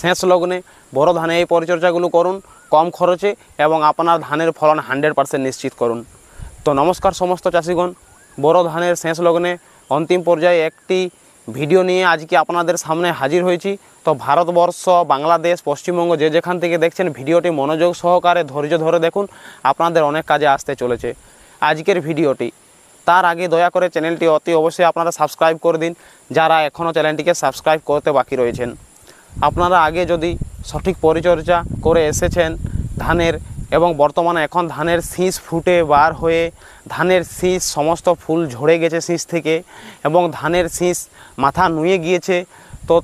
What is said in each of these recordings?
শেষ লগ্নে বড় ধানে এই পরিচর্যাগুলো করুন কম খরচে এবং আপনার ধানের ফলন 100% নিশ্চিত করুন। তো নমস্কার সমস্ত চাষিগণ, বড় ধানের শেষ লগ্নে অন্তিম পর্যায়ে একটি ভিডিও নিয়ে আজকে আপনাদের সামনে হাজির হয়েছি। তো ভারতবর্ষ, বাংলাদেশ, পশ্চিমবঙ্গ যে যেখান থেকে দেখছেন ভিডিওটি মনোযোগ সহকারে ধৈর্য ধরে দেখুন, আপনাদের অনেক কাজে আসতে চলেছে আজকের ভিডিওটি। তার আগে দয়া করে চ্যানেলটি অতি অবশ্যই আপনারা সাবস্ক্রাইব করে দিন যারা এখনও চ্যানেলটিকে সাবস্ক্রাইব করতে বাকি রয়েছেন। আপনারা আগে যদি সঠিক পরিচর্যা করে এসেছেন ধানের এবং বর্তমানে এখন ধানের শীষ ফুটে বার হয়ে ধানের শীষ সমস্ত ফুল ঝরে গেছে শীষ থেকে এবং ধানের শীষ মাথা নুয়ে গিয়েছে, তো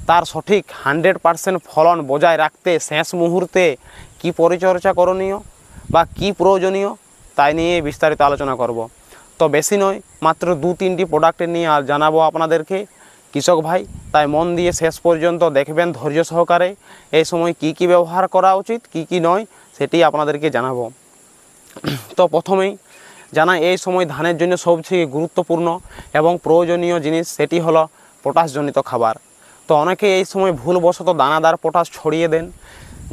তার সঠিক 100% ফলন বজায় রাখতে শেষ মুহূর্তে কি পরিচর্যা করণীয় বা কি প্রয়োজনীয় তাই নিয়ে বিস্তারিত আলোচনা করব। তো বেশি নয়, মাত্র 2-3টি প্রোডাক্টের নিয়ে জানাবো আপনাদেরকে কৃষক ভাই, তাই মন দিয়ে শেষ পর্যন্ত দেখবেন ধৈর্য সহকারে। এই সময় কি কি ব্যবহার করা উচিত কি কি নয় সেটি আপনাদেরকে জানাবো। তো প্রথমেই জানাই, এই সময় ধানের জন্য সবচেয়ে গুরুত্বপূর্ণ এবং প্রয়োজনীয় জিনিস সেটি হলো পটাশজনিত খাবার। তো অনেকে এই সময় ভুলবশত দানাদার পটাশ ছড়িয়ে দেন,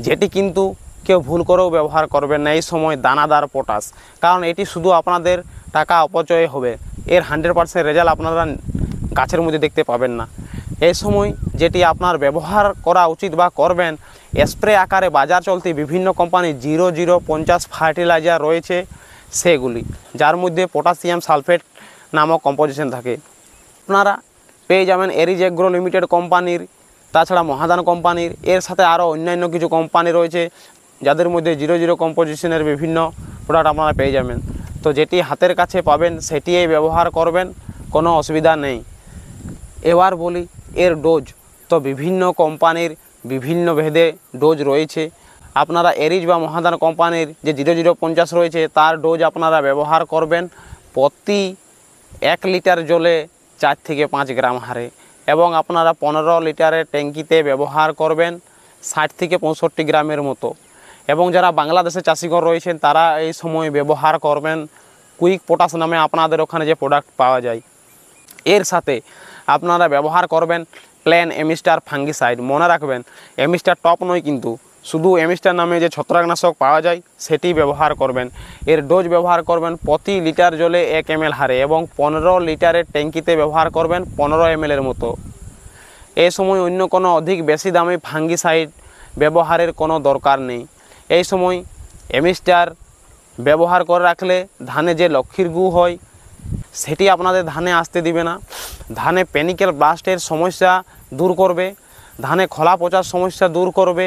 যেটি কিন্তু কেউ ভুল করেও ব্যবহার করবেন না এই সময় দানাদার পটাশ, কারণ এটি শুধু আপনাদের টাকা অপচয় হবে, এর 100% রেজাল্ট আপনারা গাছের মধ্যে দেখতে পাবেন না। এই সময় যেটি আপনার ব্যবহার করা উচিত বা করবেন, স্প্রে আকারে বাজার চলতি বিভিন্ন কোম্পানি 0050 ফার্টিলাইজার রয়েছে সেগুলি, যার মধ্যে পটাশিয়াম সালফেট নামক কম্পোজিশন থাকে। আপনারা পেয়ে যাবেন এরিজ এগ্রো লিমিটেড কোম্পানির, তাছাড়া মহাদান কোম্পানির, এর সাথে আরও অন্যান্য কিছু কোম্পানি রয়েছে যাদের মধ্যে 00 কম্পোজিশনের বিভিন্ন প্রোডাক্ট আপনারা পেয়ে যাবেন। তো যেটি হাতের কাছে পাবেন সেটিই ব্যবহার করবেন, কোনো অসুবিধা নেই। এবার বলি এর ডোজ। তো বিভিন্ন কোম্পানির বিভিন্ন ভেদে ডোজ রয়েছে। আপনারা এরিজ বা মহাদান কোম্পানির যে 0050 রয়েছে তার ডোজ আপনারা ব্যবহার করবেন প্রতি 1 লিটার জলে 4 থেকে 5 গ্রাম হারে, এবং আপনারা 15 লিটারের ট্যাঙ্কিতে ব্যবহার করবেন 60 থেকে 65 গ্রামের মতো। এবং যারা বাংলাদেশের চাষিগণ রয়েছেন তারা এই সময় ব্যবহার করবেন কুইক পটাশ নামে আপনাদের ওখানে যে প্রোডাক্ট পাওয়া যায়, এর সাথে আপনারা ব্যবহার করবেন প্ল্যান এমিস্টার ফাঙ্গিসাইড। মনে রাখবেন এমিস্টার টপ নয়, কিন্তু শুধু এমিস্টার নামে যে ছত্রাকনাশক পাওয়া যায় সেটি ব্যবহার করবেন। এর ডোজ ব্যবহার করবেন প্রতি লিটার জলে 1 ml হারে এবং 15 লিটারের ট্যাঙ্কিতে ব্যবহার করবেন 15 ml এর মতো। এই সময় অন্য কোনো অধিক বেশি দামি ফাঙ্গিসাইড ব্যবহারের কোনো দরকার নেই। এই সময় এমিস্টার ব্যবহার করে রাখলে ধানে যে লক্ষ্মীর গু হয় সেটি আপনাদের ধানে আসতে দিবে না, ধানে পেনিক্যাল ব্লাস্টের সমস্যা দূর করবে, ধানে খোলা পচার সমস্যা দূর করবে,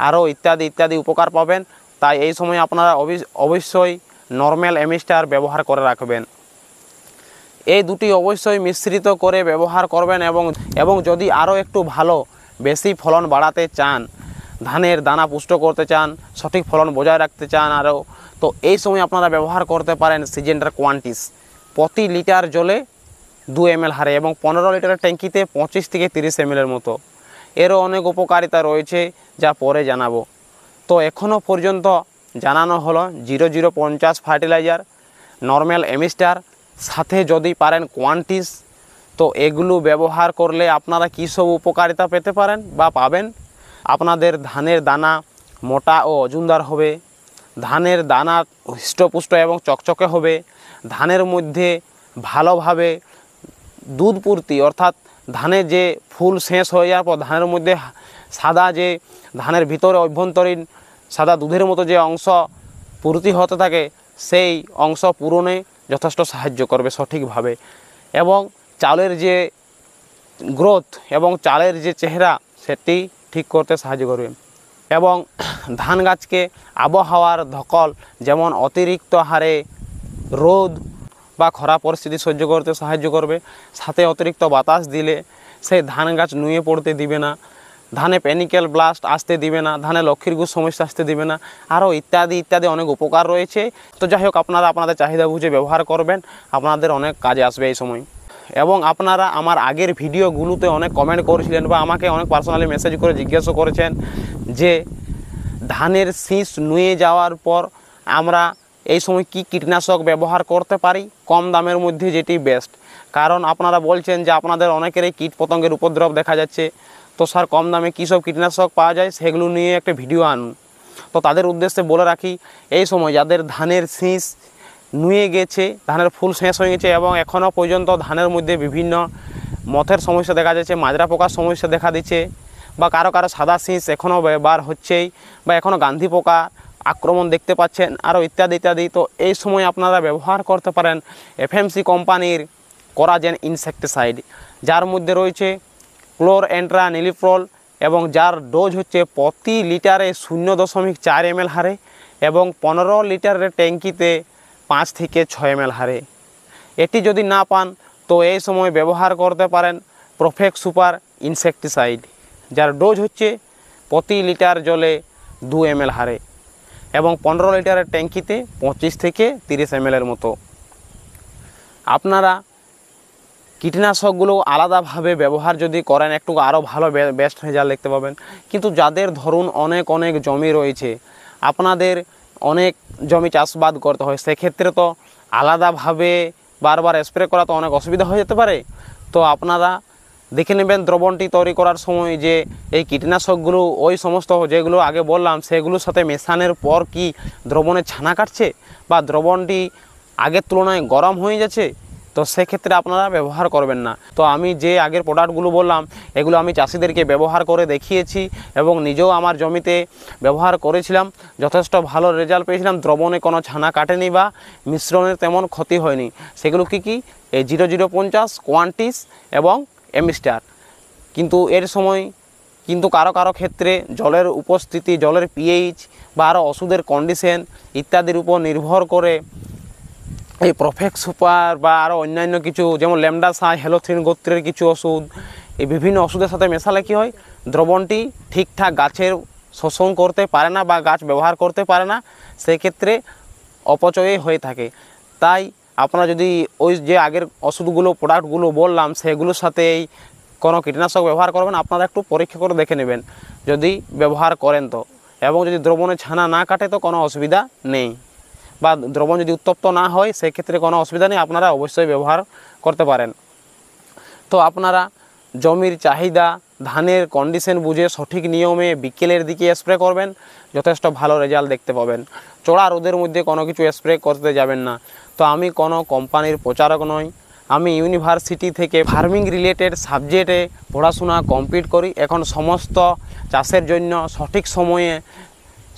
আরও ইত্যাদি ইত্যাদি উপকার পাবেন। তাই এই সময় আপনারা অবশ্যই নর্মাল এমিস্টার ব্যবহার করে রাখবেন। এই দুটি অবশ্যই মিশ্রিত করে ব্যবহার করবেন এবং যদি আরও একটু ভালো বেশি ফলন বাড়াতে চান, ধানের দানা পুষ্ট করতে চান, সঠিক ফলন বজায় রাখতে চান আরও, তো এই সময় আপনারা ব্যবহার করতে পারেন সিজেন্টার কোয়ান্টিস প্রতি লিটার জলে 2 ml হারে এবং 15 লিটারের ট্যাঙ্কিতে 25 থেকে 30 ml এর মতো। এরও অনেক উপকারিতা রয়েছে যা পরে জানাবো। তো এখনও পর্যন্ত জানানো হলো 0050 ফার্টিলাইজার, নর্মাল এমিস্টার, সাথে যদি পারেন কোয়ান্টিস। তো এগুলো ব্যবহার করলে আপনারা কী সব উপকারিতা পেতে পারেন বা পাবেন। আপনাদের ধানের দানা মোটা ও ওজনদার হবে, ধানের দানা হৃষ্টপুষ্ট এবং চকচকে হবে, ধানের মধ্যে ভালোভাবে দুধ পূর্তি, অর্থাৎ ধানের যে ফুল শেষ হয়ে যাওয়ার পর ধানের মধ্যে সাদা যে ধানের ভিতরে অভ্যন্তরীণ সাদা দুধের মতো যে অংশ পূর্তি হতে থাকে সেই অংশ পূরণে যথেষ্ট সাহায্য করবে সঠিকভাবে, এবং চালের যে গ্রোথ এবং চালের যে চেহারা সেটি ঠিক করতে সাহায্য করবে, এবং ধান গাছকে আবহাওয়ার ধকল যেমন অতিরিক্ত হারে রোদ বা খরা পরিস্থিতি সহ্য করতে সাহায্য করবে, সাথে অতিরিক্ত বাতাস দিলে সেই ধান গাছ নুয়ে পড়তে দিবে না, ধানে পেনিক্যাল ব্লাস্ট আসতে দিবে না, ধানে লক্ষ্মীর গু সমস্যা আসতে দিবে না, আরও ইত্যাদি ইত্যাদি অনেক উপকার রয়েছে। তো যাই হোক, আপনারা আপনাদের চাহিদা বুঝে ব্যবহার করবেন, আপনাদের অনেক কাজে আসবে এই সময়। এবং আপনারা আমার আগের ভিডিওগুলোতে অনেক কমেন্ট করেছিলেন বা আমাকে অনেক পার্সোনালি মেসেজ করে জিজ্ঞাসা করেছেন যে ধানের শীষ নুয়ে যাওয়ার পর আমরা এই সময় কি কীটনাশক ব্যবহার করতে পারি কম দামের মধ্যে, যেটি বেস্ট। কারণ আপনারা বলছেন যে আপনাদের অনেকেরই কীট পতঙ্গের উপদ্রব দেখা যাচ্ছে। তো তো স্যার কম দামে কী সব কীটনাশক পাওয়া যায় সেগুলো নিয়ে একটা ভিডিও আনুন। তো তাদের উদ্দেশ্যে বলে রাখি, এই সময় যাদের ধানের শীষ নুয়ে গেছে, ধানের ফুল শেষ হয়ে গেছে এবং এখনও পর্যন্ত ধানের মধ্যে বিভিন্ন মথের সমস্যা দেখা যাচ্ছে, মাজরা পোকার সমস্যা দেখা দিচ্ছে, বা কারো কারো সাদা শীষ এখনও বার হচ্ছেই, বা এখনও গান্ধী পোকা আক্রমণ দেখতে পাচ্ছেন, আরও ইত্যাদি ইত্যাদি। তো এই সময় আপনারা ব্যবহার করতে পারেন এফএমসি কোম্পানির কোরাজেন ইনসেক্টিসাইড, যার মধ্যে রয়েছে ক্লোরএন্ট্রা নিলিপ্রল এবং যার ডোজ হচ্ছে প্রতি লিটারে 0.4 ml হারে এবং 15 লিটারের ট্যাঙ্কিতে 5 থেকে 6 ml হারে। এটি যদি না পান তো এই সময় ব্যবহার করতে পারেন প্রফেক্ট সুপার ইনসেক্টিসাইড, যার ডোজ হচ্ছে প্রতি লিটার জলে 2 ml হারে এবং 15 লিটারের ট্যাঙ্কিতে 25 থেকে 30 ml এর মতো। আপনারা কীটনাশকগুলো আলাদাভাবে ব্যবহার যদি করেন একটু আরও ভালো বেস্ট রেজাল্ট দেখতে পাবেন। কিন্তু যাদের ধরুন অনেক জমি রয়েছে, আপনাদের অনেক জমি চাষবাদ করতে হয়, সেক্ষেত্রে তো আলাদাভাবে বারবার স্প্রে করা তো অনেক অসুবিধা হয়ে যেতে পারে। তো আপনারা দেখে নেবেন দ্রবণটি তৈরি করার সময় যে এই কীটনাশকগুলো ওই সমস্ত যেগুলো আগে বললাম সেগুলোর সাথে মেশানোর পর কি দ্রবণে ছানা কাটছে বা দ্রবণটি আগের তুলনায় গরম হয়ে যাচ্ছে, তো সেক্ষেত্রে আপনারা ব্যবহার করবেন না। তো আমি যে আগের প্রোডাক্টগুলো বললাম এগুলো আমি চাষিদেরকে ব্যবহার করে দেখিয়েছি এবং নিজেও আমার জমিতে ব্যবহার করেছিলাম, যথেষ্ট ভালো রেজাল্ট পেয়েছিলাম। দ্রবণে কোনো ছানা কাটেনি বা মিশ্রণের তেমন ক্ষতি হয়নি। সেগুলো কি এই 0050 কোয়ান্টিস এবং এমিস্টার। কিন্তু এর সময় কারো ক্ষেত্রে জলের উপস্থিতি, জলের পিএইচ বা আরও ওষুধের কন্ডিশন ইত্যাদির উপর নির্ভর করে এই প্রফেক্ট সুপার বা আরও অন্যান্য কিছু যেমন ল্যামডাসাই, হেলোথ্রিন গোত্রের কিছু ওষুধ, এই বিভিন্ন ওষুধের সাথে মেশালে কী হয়, দ্রবণটি ঠিকঠাক গাছের শোষণ করতে পারে না বা গাছ ব্যবহার করতে পারে না, সেক্ষেত্রে অপচয়ই হয়ে থাকে। তাই আপনারা যদি ওই যে আগের ওষুধগুলো প্রোডাক্টগুলো বললাম সেগুলোর সাথে এই কোনো কীটনাশক ব্যবহার করবেন, আপনারা একটু পরীক্ষা করে দেখে নেবেন যদি ব্যবহার করেন তো, এবং যদি দ্রবণে ছানা না কাটে তো কোনো অসুবিধা নেই, বা দ্রবণ যদি উত্তপ্ত না হয় সেক্ষেত্রে কোনো অসুবিধা নেই, আপনারা অবশ্যই ব্যবহার করতে পারেন। তো আপনারা জমির চাহিদা, ধানের কন্ডিশন বুঝে সঠিক নিয়মে বিকেলের দিকে স্প্রে করবেন, যথেষ্ট ভালো রেজাল্ট দেখতে পাবেন। চড়া রোদের মধ্যে কোনো কিছু স্প্রে করতে যাবেন না। তো আমি কোনো কোম্পানির প্রচারক নই, আমি ইউনিভার্সিটি থেকে ফার্মিং রিলেটেড সাবজেক্টে পড়াশোনা কমপ্লিট করি। এখন সমস্ত চাষের জন্য সঠিক সময়ে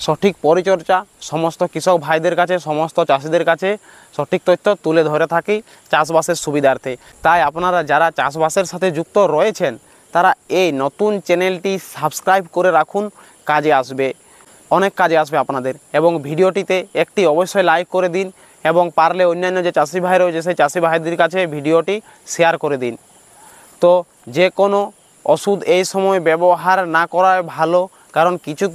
সঠিক পরিচর্যা সমস্ত কৃষক ভাইদের কাছে, সমস্ত চাষিদের কাছে সঠিক তথ্য তুলে ধরে থাকি চাষবাসের সুবিধার্থে। তাই আপনারা যারা চাষবাসের সাথে যুক্ত রয়েছেন তারা এই নতুন চ্যানেলটি সাবস্ক্রাইব করে রাখুন, কাজে আসবে, অনেক কাজে আসবে আপনাদের। এবং ভিডিওটিতে একটি অবশ্যই লাইক করে দিন এবং পারলে অন্যান্য যে চাষি ভাই রয়েছে সেই চাষি ভাইদের কাছে ভিডিওটি শেয়ার করে দিন। তো যে কোনো ওষুধ এই সময় ব্যবহার না করাই ভালো, কারণ কিছু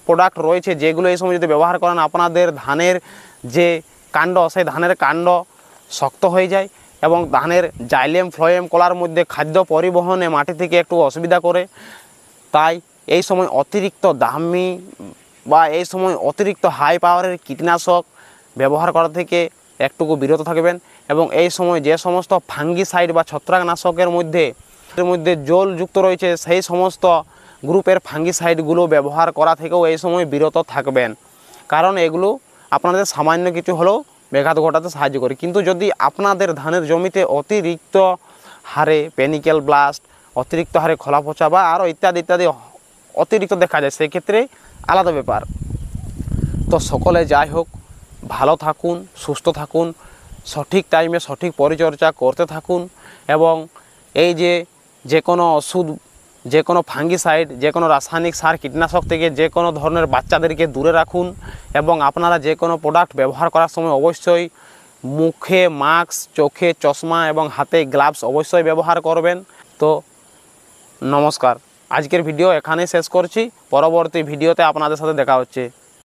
প্রোডাক্ট রয়েছে যেগুলো এই সময় যদি ব্যবহার করেন আপনাদের ধানের যে কাণ্ড, সেই ধানের কাণ্ড শক্ত হয়ে যায় এবং ধানের জাইলেম ফ্লোয়েম কলার মধ্যে খাদ্য পরিবহনে মাটি থেকে একটু অসুবিধা করে। তাই এই সময় অতিরিক্ত দামি বা এই সময় অতিরিক্ত হাই পাওয়ারের কীটনাশক ব্যবহার করা থেকে একটুকু বিরত থাকবেন এবং এই সময় যে সমস্ত ফাঙ্গিসাইড বা ছত্রাকনাশকের মধ্যে জলযুক্ত রয়েছে সেই সমস্ত গ্রুপের ফাঙ্গিসাইডগুলো ব্যবহার করা থেকেও এই সময় বিরত থাকবেন, কারণ এগুলো আপনাদের সামান্য কিছু হলেও ব্যাঘাত ঘটাতে সাহায্য করে। কিন্তু যদি আপনাদের ধানের জমিতে অতিরিক্ত হারে পেনিক্যাল ব্লাস্ট, অতিরিক্ত হারে খোলা পচা বা আরও ইত্যাদি অতিরিক্ত দেখা যায়, সেক্ষেত্রে আলাদা ব্যাপার। তো সকলে যাই হোক, ভালো থাকুন, সুস্থ থাকুন, সঠিক টাইমে সঠিক পরিচর্যা করতে থাকুন এবং এই যে কোনো ওষুধ, যে কোনো ফাঙ্গিসাইড, যে কোনো রাসায়নিক সার, কীটনাশক থেকে যে কোনো ধরনের বাচ্চাদেরকে দূরে রাখুন এবং আপনারা যে কোনো প্রোডাক্ট ব্যবহার করার সময় অবশ্যই মুখে মাস্ক, চোখে চশমা এবং হাতে গ্লাভস অবশ্যই ব্যবহার করবেন। তো নমস্কার, আজকের ভিডিও এখানেই শেষ করছি, পরবর্তী ভিডিওতে আপনাদের সাথে দেখা হচ্ছে।